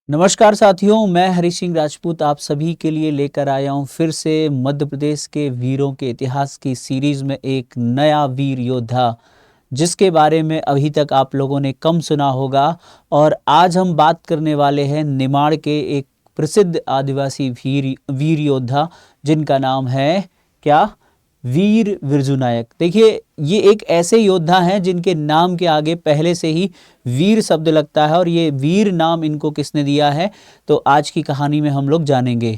नमस्कार साथियों, मैं हरी सिंह राजपूत आप सभी के लिए लेकर आया हूं फिर से मध्य प्रदेश के वीरों के इतिहास की सीरीज में एक नया वीर योद्धा जिसके बारे में अभी तक आप लोगों ने कम सुना होगा। और आज हम बात करने वाले हैं निमाड़ के एक प्रसिद्ध आदिवासी वीर योद्धा जिनका नाम है क्या, वीर बिरजू नायक। देखिए, ये एक ऐसे योद्धा हैं जिनके नाम के आगे पहले से ही वीर शब्द लगता है और ये वीर नाम इनको किसने दिया है, तो आज की कहानी में हम लोग जानेंगे।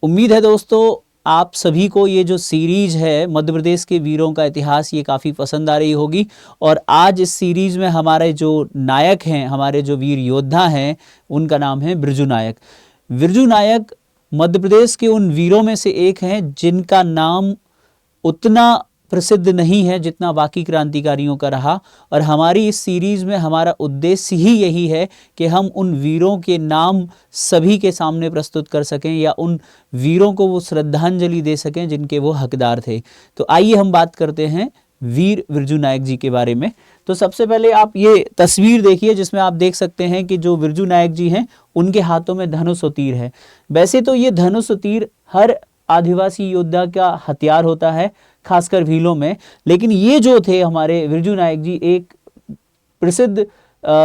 उम्मीद है दोस्तों आप सभी को ये जो सीरीज है मध्य प्रदेश के वीरों का इतिहास ये काफ़ी पसंद आ रही होगी। और आज इस सीरीज में हमारे जो नायक हैं, हमारे जो वीर योद्धा हैं, उनका नाम है बिरजू नायक। बिरजू नायक मध्य प्रदेश के उन वीरों में से एक हैं जिनका नाम उतना प्रसिद्ध नहीं है जितना बाकी क्रांतिकारियों का रहा। और हमारी इस सीरीज में हमारा उद्देश्य ही यही है कि हम उन वीरों के नाम सभी के सामने प्रस्तुत कर सकें या उन वीरों को वो श्रद्धांजलि दे सकें जिनके वो हकदार थे। तो आइए हम बात करते हैं वीर बिरजू नायक जी के बारे में। तो सबसे पहले आप ये तस्वीर देखिए जिसमें आप देख सकते हैं कि जो बिरजू नायक जी हैं उनके हाथों में धनुष और तीर है। वैसे तो ये धनुष और तीर हर आदिवासी योद्धा का हथियार होता है, खासकर भीलों में, लेकिन ये जो थे हमारे बिरजू नायक जी एक प्रसिद्ध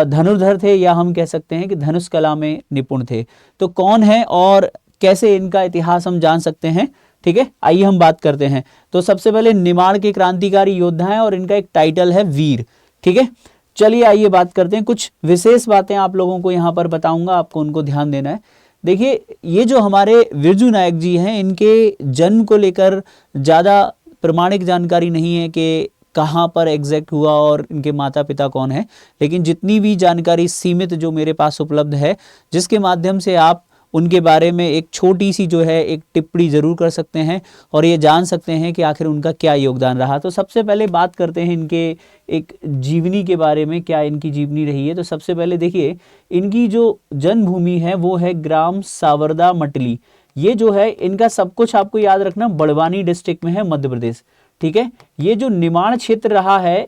धनुर्धर थे, या हम कह सकते हैं कि धनुष कला में निपुण थे। तो कौन है और कैसे इनका इतिहास हम जान सकते हैं, ठीक है, आइए हम बात करते हैं। तो सबसे पहले निमाड़ के क्रांतिकारी योद्धा हैं और इनका एक टाइटल है वीर, ठीक है। चलिए आइए बात करते हैं। कुछ विशेष बातें आप लोगों को यहाँ पर बताऊंगा, आपको उनको ध्यान देना है। देखिए, ये जो हमारे बिरजू नायक जी हैं इनके जन्म को लेकर ज़्यादा प्रमाणिक जानकारी नहीं है कि कहाँ पर एग्जैक्ट हुआ और इनके माता पिता कौन है, लेकिन जितनी भी जानकारी सीमित जो मेरे पास उपलब्ध है, जिसके माध्यम से आप उनके बारे में एक छोटी सी जो है एक टिप्पणी ज़रूर कर सकते हैं और ये जान सकते हैं कि आखिर उनका क्या योगदान रहा। तो सबसे पहले बात करते हैं इनके एक जीवनी के बारे में, क्या इनकी जीवनी रही है। तो सबसे पहले देखिए, इनकी जो जन्मभूमि है वो है ग्राम सावरदा मटली। ये जो है इनका सब कुछ आपको याद रखना बड़वानी डिस्ट्रिक्ट में है, मध्य प्रदेश, ठीक है। ये जो निमाड़ क्षेत्र रहा है,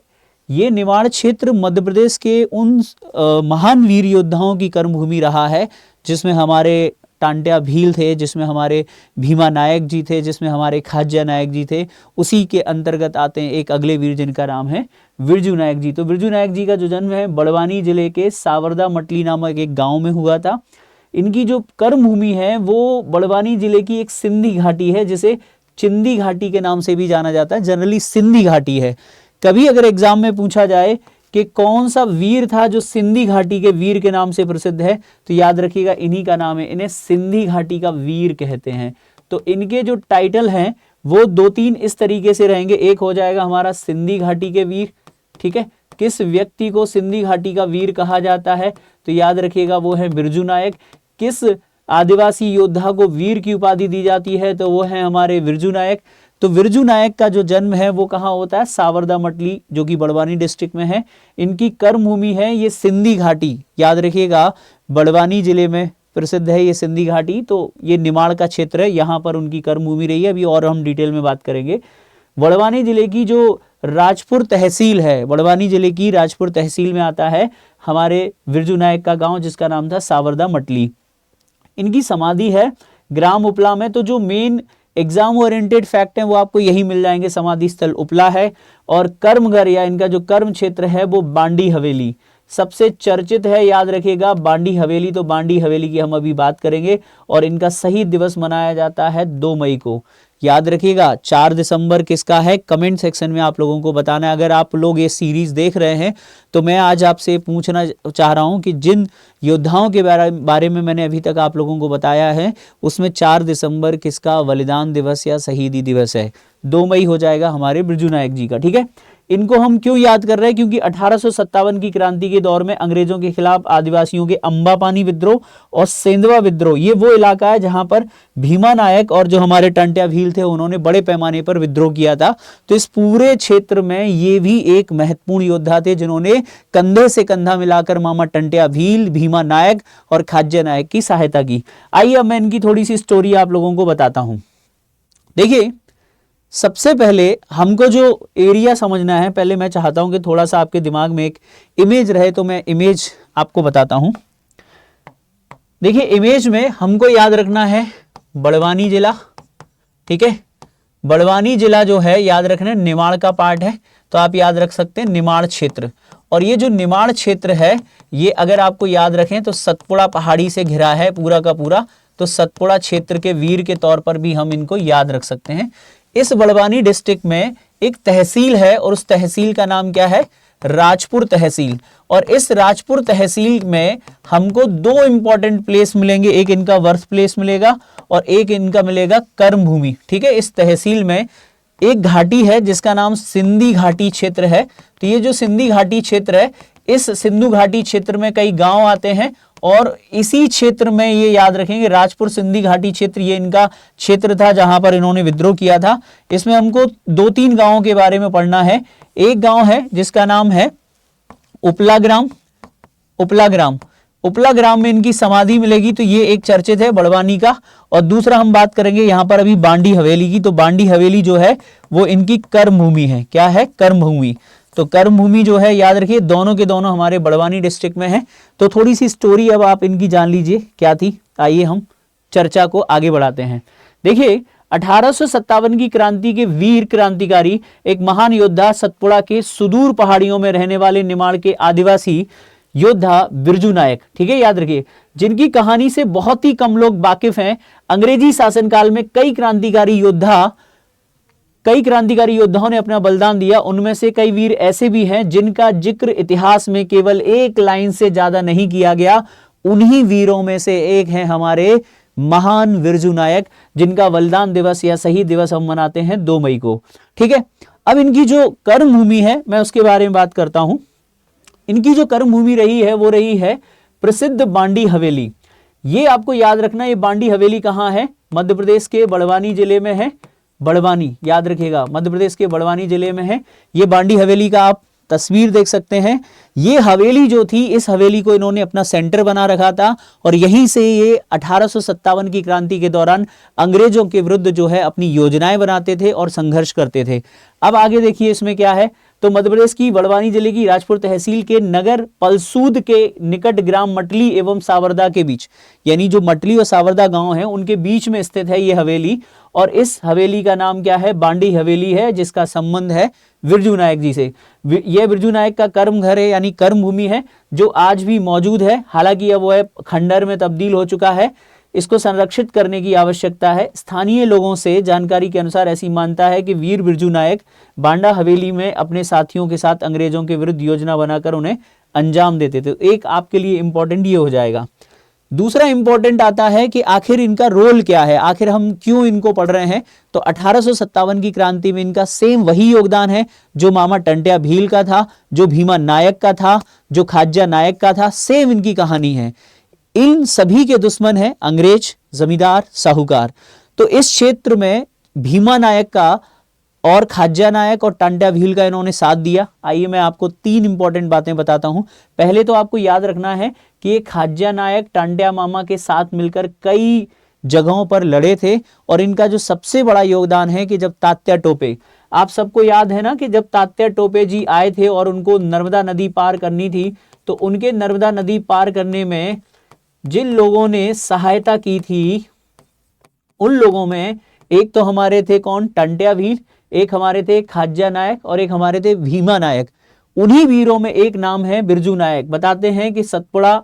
ये निमाड़ क्षेत्र मध्य प्रदेश के उन महान वीर योद्धाओं की कर्मभूमि रहा है जिसमें हमारे टांट्या भील थे, जिसमें हमारे भीमा नायक जी थे, जिसमें हमारे खाज्या नायक जी थे। उसी के अंतर्गत आते हैं एक अगले वीर जिनका नाम है बिरजू नायक जी। तो बिरजू नायक जी का जो जन्म है बड़वानी जिले के सावरदा मटली नामक एक गाँव में हुआ था। इनकी जो कर्मभूमि है वो बड़वानी जिले की एक सिंधी घाटी है, जिसे चिंदी घाटी के नाम से भी जाना जाता है, जनरली सिंधी घाटी है। कभी अगर एग्जाम में पूछा जाए कि कौन सा वीर था जो सिंधी घाटी के वीर के नाम से प्रसिद्ध है, तो याद रखिएगा इन्हीं का नाम है, इन्हें सिंधी घाटी का वीर कहते हैं। तो इनके जो टाइटल हैं वो दो तीन इस तरीके से रहेंगे। एक हो जाएगा हमारा सिंधी घाटी के वीर, ठीक है। किस व्यक्ति को सिंधी घाटी का वीर कहा जाता है, तो याद रखिएगा वो है बिरजू नायक। किस आदिवासी योद्धा को वीर की उपाधि दी जाती है, तो वो है हमारे बिरजू नायक। तो बिरजू नायक का जो जन्म है वो कहाँ होता है, सावरदा मटली, जो कि बड़वानी डिस्ट्रिक्ट में है। इनकी कर्मभूमि है ये सिंधी घाटी, याद रखिएगा बड़वानी जिले में प्रसिद्ध है ये सिंधी घाटी। तो ये निमाड़ का क्षेत्र है, यहाँ पर उनकी कर्मभूमि रही है। अभी और हम डिटेल में बात करेंगे। बड़वानी जिले की जो राजपुर तहसील है, बड़वानी जिले की राजपुर तहसील में आता है हमारे बिरजू नायक का गांव, जिसका नाम था सावरदा मटली। इनकी समाधि है ग्राम उपला में। तो जो मेन एग्जाम ओरिएंटेड फैक्ट हैं वो आपको यही मिल जाएंगे। समाधि स्थल उपला है और कर्मघर या इनका जो कर्म क्षेत्र है वो बांडी हवेली सबसे चर्चित है, याद रखिएगा बांडी हवेली। तो बांडी हवेली की हम अभी बात करेंगे। और इनका शहीद दिवस मनाया जाता है 2 मई को, याद रखिएगा। 4 दिसंबर किसका है, कमेंट सेक्शन में आप लोगों को बताना है। अगर आप लोग ये सीरीज देख रहे हैं तो मैं आज आपसे पूछना चाह रहा हूं कि जिन योद्धाओं के बारे में मैंने अभी तक आप लोगों को बताया है उसमें 4 दिसंबर किसका बलिदान दिवस या शहीदी दिवस है। 2 मई हो जाएगा हमारे बिरजू नायक जी का, ठीक है। इनको हम क्यों याद कर रहे हैं, क्योंकि 1857 की क्रांति के दौर में अंग्रेजों के खिलाफ आदिवासियों के अंबापानी विद्रोह और सेंधवा विद्रोह, ये वो इलाका है जहां पर भीमा नायक और जो हमारे टंट्या भील थे उन्होंने बड़े पैमाने पर विद्रोह किया था। तो इस पूरे क्षेत्र में ये भी एक महत्वपूर्ण योद्धा थे जिन्होंने कंधे से कंधा मिलाकर मामा टंट्या भील, भीमा नायक और खाज्या नायक की सहायता की। आइए अब मैं इनकी थोड़ी सी स्टोरी आप लोगों को बताता हूं। देखिए, सबसे पहले हमको जो एरिया समझना है, पहले मैं चाहता हूं कि थोड़ा सा आपके दिमाग में एक इमेज रहे, तो मैं इमेज आपको बताता हूं। देखिए इमेज में हमको याद रखना है बड़वानी जिला, ठीक है। बड़वानी जिला जो है याद रखना निमाड़ का पार्ट है, तो आप याद रख सकते हैं निमाड़ क्षेत्र। और ये जो निमाड़ क्षेत्र है ये अगर आपको याद रखें तो सतपुड़ा पहाड़ी से घिरा है पूरा का पूरा, तो सतपुड़ा क्षेत्र के वीर के तौर पर भी हम इनको याद रख सकते हैं। इस बड़वानी डिस्ट्रिक्ट में एक तहसील है और उस तहसील का नाम क्या है, राजपुर तहसील। और इस राजपुर तहसील में हमको दो इंपॉर्टेंट प्लेस मिलेंगे, एक इनका बर्थ प्लेस मिलेगा और एक इनका मिलेगा कर्म भूमि, ठीक है। इस तहसील में एक घाटी है जिसका नाम सिंधी घाटी क्षेत्र है। तो ये जो सिंधी घाटी क्षेत्र है, इस सिंधु घाटी क्षेत्र में कई गांव आते हैं और इसी क्षेत्र में ये याद रखेंगे राजपुर सिंधी घाटी क्षेत्र, ये इनका क्षेत्र था जहां पर इन्होंने विद्रोह किया था। इसमें हमको 2-3 गांवों के बारे में पढ़ना है। एक गांव है जिसका नाम है उपला ग्राम। उपला ग्राम में इनकी समाधि मिलेगी, तो ये एक चर्चित है बड़वानी का। और दूसरा हम बात करेंगे यहां पर अभी बांडी हवेली की, तो बांडी हवेली जो है वो इनकी कर्म भूमि है। क्या है, कर्म भूमि। तो कर्म भूमि जो है याद रखिए दोनों के दोनों हमारे बड़वानी डिस्ट्रिक्ट में है। तो थोड़ी सी स्टोरी अब आप इनकी जान लीजिए क्या थी। आइए हम चर्चा को आगे बढ़ाते हैं। देखिए 1857 की क्रांति के वीर क्रांतिकारी, एक महान योद्धा, सतपुड़ा के सुदूर पहाड़ियों में रहने वाले निमाड़ के आदिवासी योद्धा बिरजू नायक, ठीक है, याद रखिए, जिनकी कहानी से बहुत ही कम लोग वाकिफ हैं। अंग्रेजी शासनकाल में कई क्रांतिकारी योद्धाओं ने अपना बलिदान दिया। उनमें से कई वीर ऐसे भी हैं जिनका जिक्र इतिहास में केवल एक लाइन से ज्यादा नहीं किया गया। उन्हीं वीरों में से एक है हमारे महान बिरजू नायक, जिनका बलिदान दिवस या शहीद दिवस हम मनाते हैं 2 मई को, ठीक है। अब इनकी जो कर्म भूमि है मैं उसके बारे में बात करता हूं। इनकी जो कर्म भूमि रही है वो रही है प्रसिद्ध बांडी हवेली। ये आपको याद रखना, ये बांडी हवेली कहां है, मध्य प्रदेश के बड़वानी जिले में है। बड़वानी याद रखिएगा, मध्य प्रदेश के बड़वानी जिले में है। ये बांडी हवेली का आप तस्वीर देख सकते हैं। ये हवेली जो थी, इस हवेली को इन्होंने अपना सेंटर बना रखा था और यहीं से ये 1857 की क्रांति के दौरान अंग्रेजों के विरुद्ध जो है अपनी योजनाएं बनाते थे और संघर्ष करते थे। अब आगे देखिए इसमें क्या है। तो मध्य प्रदेश की बड़वानी जिले की राजपुर तहसील के नगर पलसूद के निकट ग्राम मटली एवं सावरदा के बीच, यानी जो मटली और सावरदा गांव है उनके बीच में स्थित है ये हवेली। और इस हवेली का नाम क्या है, बांडी हवेली है, जिसका संबंध है बिरजू नायक जी से। यह बिरजू नायक का कर्म घर है, यानी कर्म भूमि है, जो आज भी मौजूद है। हालांकि अब वह खंडर में तब्दील हो चुका है। इसको संरक्षित करने की आवश्यकता है। स्थानीय लोगों से जानकारी के अनुसार ऐसी मानता है कि वीर बिरजू नायक बांडा हवेली में अपने साथियों के साथ अंग्रेजों के विरुद्ध योजना बनाकर उन्हें अंजाम देते थे। एक आपके लिए इंपॉर्टेंट ये हो जाएगा। दूसरा इंपॉर्टेंट आता है कि आखिर इनका रोल क्या है, आखिर हम क्यों इनको पढ़ रहे हैं। तो 1857 की क्रांति में इनका सेम वही योगदान है जो मामा टंट्या भील का था, जो भीमा नायक का था, जो खाज्जा नायक का था। सेम इनकी कहानी है। इन सभी के दुश्मन है अंग्रेज, जमींदार, साहूकार। तो इस क्षेत्र में भीमा नायक का और खाज्जा नायक और टंट्या भील का इन्होंने साथ दिया। आइए मैं आपको 3 इंपॉर्टेंट बातें बताता हूं। पहले तो आपको याद रखना है कि ये खाज्जा नायक टंट्या मामा के साथ मिलकर कई जगहों पर लड़े थे। और इनका जो सबसे बड़ा योगदान है कि जब तात्या टोपे, आप सबको याद है ना कि जब तात्या टोपे जी आए थे और उनको नर्मदा नदी पार करनी थी, तो उनके नर्मदा नदी पार करने में जिन लोगों ने सहायता की थी उन लोगों में एक तो हमारे थे कौन, टंट्या भील, एक हमारे थे खाज्जा नायक और एक हमारे थे भीमा नायक। उन्हीं वीरों में एक नाम है बिरजू नायक। बताते हैं कि सतपुड़ा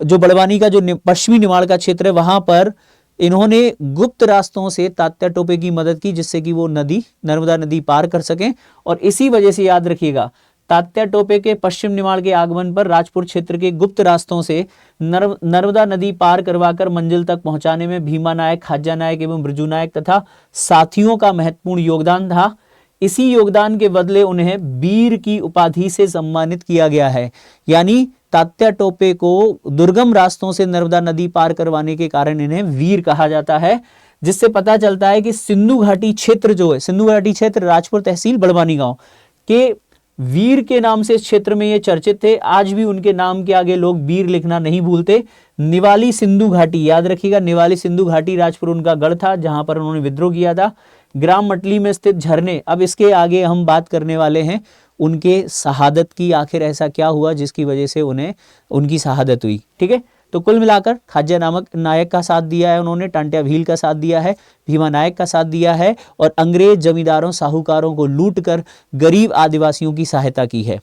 जो बड़वानी का जो पश्चिमी निमाड़ का क्षेत्र है वहां पर इन्होंने गुप्त रास्तों से तात्या टोपे की मदद की, जिससे कि वो नर्मदा नदी पार कर सकें। और इसी वजह से याद रखिएगा तात्या टोपे के पश्चिम निमाड़ के आगमन पर राजपुर क्षेत्र के गुप्त रास्तों से नर्मदा नदी पार करवाकर मंजिल तक पहुंचाने में भीमा नायक, खाज्जा नायक एवं बिरजू नायक तथा साथियों का महत्वपूर्ण योगदान था। इसी योगदान के बदले उन्हें वीर की उपाधि से सम्मानित किया गया है। यानी तात्या टोपे को दुर्गम रास्तों से नर्मदा नदी पार करवाने के कारण इन्हें वीर कहा जाता है। जिससे पता चलता है कि सिंधु घाटी क्षेत्र जो है, सिंधु घाटी क्षेत्र राजपुर तहसील बड़वानी गांव के वीर के नाम से इस क्षेत्र में ये चर्चित थे। आज भी उनके नाम के आगे लोग वीर लिखना नहीं भूलते। निवाली सिंधु घाटी याद रखिएगा, निवाली सिंधु घाटी राजपुर उनका गढ़ था जहां पर उन्होंने विद्रोह किया था। ग्राम मटली में स्थित झरने, अब इसके आगे हम बात करने वाले हैं उनके शहादत की। आखिर ऐसा क्या हुआ जिसकी वजह से उन्हें उनकी शहादत हुई, ठीक है। तो कुल मिलाकर खाज्या नायक का साथ दिया है उन्होंने, टांट्या भील का साथ दिया है, भीमा नायक का साथ दिया है और अंग्रेज जमींदारों साहूकारों को लूट कर गरीब आदिवासियों की सहायता की है।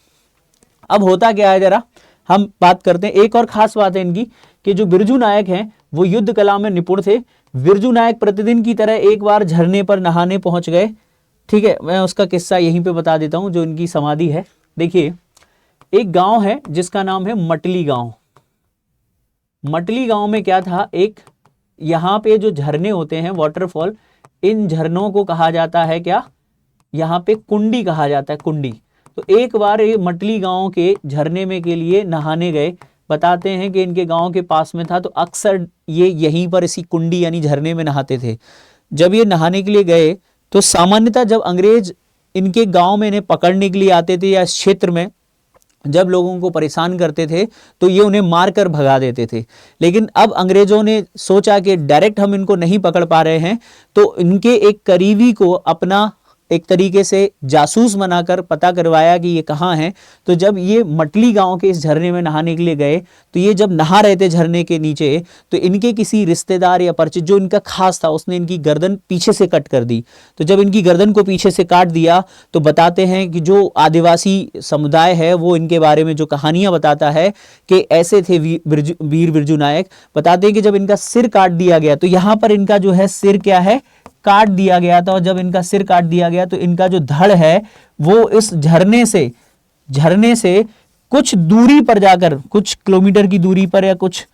अब होता क्या है, जरा हम बात करते हैं। एक और खास बात है इनकी कि जो बिरजू नायक हैं वो युद्ध कला में निपुण थे। बिरजू नायक प्रतिदिन की तरह एक बार झरने पर नहाने पहुंच गए। ठीक है, मैं उसका किस्सा यहीं पे बता देता हूं, जो इनकी समाधि है। देखिए, एक गांव है जिसका नाम है मटली गांव। मटली गांव में क्या था, एक यहाँ पे जो झरने होते हैं वाटरफॉल, इन झरनों को कहा जाता है क्या, यहाँ पे कुंडी कहा जाता है, कुंडी। तो एक बार ये मटली गांव के झरने में के लिए नहाने गए। बताते हैं कि इनके गांव के पास में था, तो अक्सर ये यहीं पर इसी कुंडी यानी झरने में नहाते थे। जब ये नहाने के लिए गए तो सामान्यतः जब अंग्रेज इनके गांव में इन्हें पकड़ने के लिए आते थे या इस क्षेत्र में जब लोगों को परेशान करते थे तो ये उन्हें मारकर भगा देते थे। लेकिन अब अंग्रेजों ने सोचा कि डायरेक्ट हम इनको नहीं पकड़ पा रहे हैं, तो इनके एक करीबी को अपना एक तरीके से जासूस बनाकर पता करवाया कि ये कहाँ हैं। तो जब ये मटली गांव के इस झरने में नहाने के लिए गए तो ये जब नहा रहे थे झरने के नीचे, तो इनके किसी रिश्तेदार या परिचित जो इनका खास था उसने इनकी गर्दन पीछे से कट कर दी। तो जब इनकी गर्दन को पीछे से काट दिया तो बताते हैं कि जो आदिवासी समुदाय है वो इनके बारे में जो कहानियां बताता है कि ऐसे थे वीर बिरजू नायक। बताते हैं कि जब इनका सिर काट दिया गया तो यहाँ पर इनका जो है सिर क्या है, काट दिया गया था। और जब इनका सिर काट दिया गया तो इनका जो धड़ है वो इस झरने से कुछ दूरी पर जाकर, कुछ किलोमीटर की दूरी पर या कुछ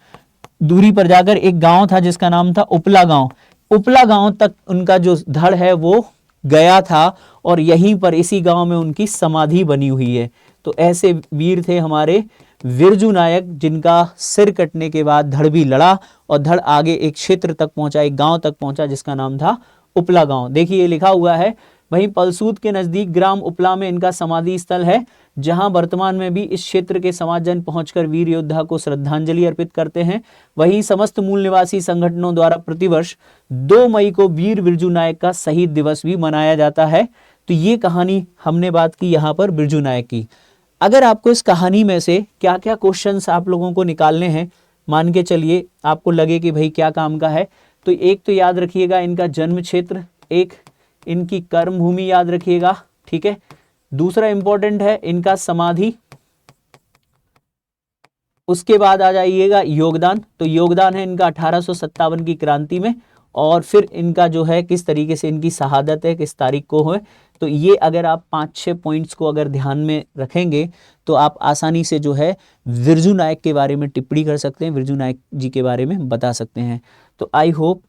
दूरी पर जाकर एक गांव था जिसका नाम था उपला गांव। उपला गांव तक उनका जो धड़ है वो गया था और यहीं पर इसी गांव में उनकी समाधि बनी हुई है। तो ऐसे वीर थे हमारे बिरजू नायक, जिनका सिर कटने के बाद धड़ भी लड़ा और धड़ आगे एक क्षेत्र तक पहुंचा, एक गांव तक पहुंचा जिसका नाम था उपला गांव। देखिए ये लिखा हुआ है। वहीं पलसूद के नजदीक ग्राम उपला में इनका समाधि स्थल है, जहां वर्तमान में भी इस क्षेत्र के समाजजन पहुंचकर वीर योद्धा को श्रद्धांजलि अर्पित करते हैं। वहीं समस्त मूल निवासी संगठनों द्वारा प्रतिवर्ष 2 मई को वीर बिरजू नायक का शहीद दिवस भी मनाया जाता है। तो ये कहानी हमने बात की यहाँ पर बिरजू नायक की। अगर आपको इस कहानी में से क्या क्या क्वेश्चंस आप लोगों को निकालने हैं, मान के चलिए आपको लगे कि भाई क्या काम का है, तो एक तो याद रखिएगा इनका जन्म क्षेत्र, एक इनकी कर्म भूमि याद रखिएगा, ठीक है। दूसरा इंपॉर्टेंट है इनका समाधि। उसके बाद आ जाइएगा योगदान, तो योगदान है इनका 1857 की क्रांति में, और फिर इनका जो है किस तरीके से इनकी शहादत है, किस तारीख को है। तो ये अगर आप 5-6 पॉइंट्स को अगर ध्यान में रखेंगे तो आप आसानी से जो है बिरजू नायक के बारे में टिप्पणी कर सकते हैं, बिरजू नायक जी के बारे में बता सकते हैं। तो आई होप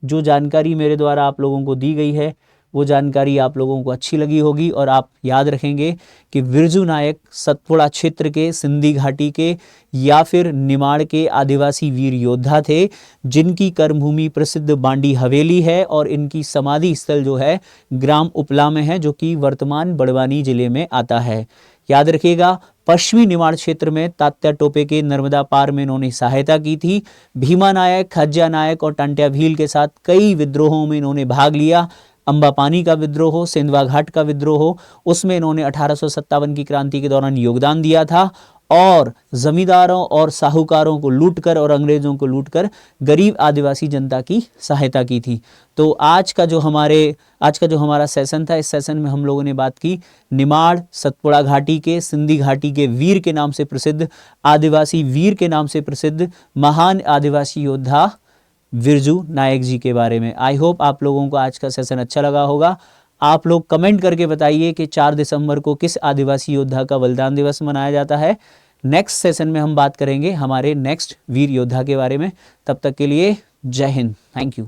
जो जानकारी मेरे द्वारा आप लोगों को दी गई है वो जानकारी आप लोगों को अच्छी लगी होगी, और आप याद रखेंगे कि बिरजू नायक सतपुड़ा क्षेत्र के, सिंधी घाटी के या फिर निमाड़ के आदिवासी वीर योद्धा थे, जिनकी कर्मभूमि प्रसिद्ध बांडी हवेली है और इनकी समाधि स्थल जो है ग्राम उपला में है, जो कि वर्तमान बड़वानी जिले में आता है। याद रखिएगा पश्चिमी निमाड़ क्षेत्र में तात्या टोपे के नर्मदा पार में इन्होंने सहायता की थी। भीमा नायक, खाज्या नायक और टांट्या भील के साथ कई विद्रोहों में इन्होंने भाग लिया। अंबापानी का विद्रोह हो, सिंधवा घाट का विद्रोह हो, उसमें इन्होंने 1857 की क्रांति के दौरान योगदान दिया था, और जमींदारों और साहूकारों को लूटकर और अंग्रेजों को लूटकर गरीब आदिवासी जनता की सहायता की थी। तो आज का जो हमारा सेशन था, इस सेशन में हम लोगों ने बात की निमाड़ सतपुड़ा घाटी के, सिंधी घाटी के वीर के नाम से प्रसिद्ध, आदिवासी वीर के नाम से प्रसिद्ध महान आदिवासी योद्धा बिरजू नायक जी के बारे में। आई होप आप लोगों को आज का सेशन अच्छा लगा होगा। आप लोग कमेंट करके बताइए कि 4 दिसंबर को किस आदिवासी योद्धा का बलिदान दिवस मनाया जाता है। नेक्स्ट सेशन में हम बात करेंगे हमारे नेक्स्ट वीर योद्धा के बारे में। तब तक के लिए जय हिंद, थैंक यू।